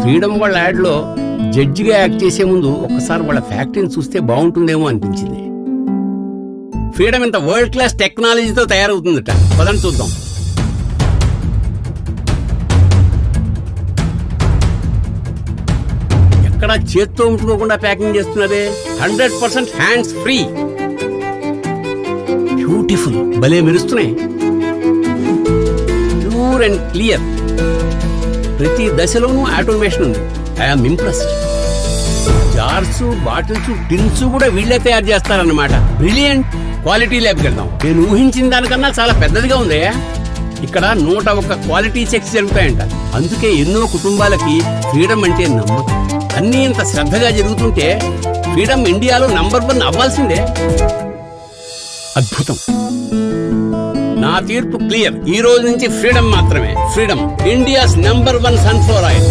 Freedom వాళ్ళ యాడ్లో జడ్జిగా యాక్ట్ చేసే ముందు ఒక్కసారి వాళ్ళ ఫ్యాక్టరీని చూస్తే బాగుంటుందేమో అనిపించింది. ఫ్రీడమ్ ఇంత వరల్డ్ క్లాస్ టెక్నాలజీతో తయారవుతుందట. పదండి చూద్దాం. ఎక్కడ చేత్తో ఉంచుకోకుండా ప్యాకింగ్ చేస్తున్నదే. 100% హ్యాండ్స్ ఫ్రీ. బ్యూటిఫుల్, భలే మెరుస్తున్నాయి. Pure and clear. ప్రతి దశలోనూ ఆటోమేషన్ ఉంది. I'm impressed. Jars, bottles, tins కూడా వీళ్లే తయారు చేస్తారన్నమాట. బ్రిలియంట్. క్వాలిటీ ల్యాబ్కి వెళ్దాం. నేను ఊహించిన దానికన్నా చాలా పెద్దదిగా ఉంది. ఇక్కడ 101 క్వాలిటీ చెక్స్ జరుగుతాయంట. అందుకే ఎన్నో కుటుంబాలకి ఫ్రీడమ్ అంటే నమ్మకం. అన్నీ ఇంత శ్రద్ధగా జరుగుతుంటే ఫ్రీడమ్ ఇండియాలో నంబర్ 1 అవ్వాల్సిందే. అద్భుతం. నా తీర్పు క్లియర్. ఈ రోజు నుంచి ఫ్రీడమ్ మాత్రమే. Freedom, India's number 1 sunflower oil.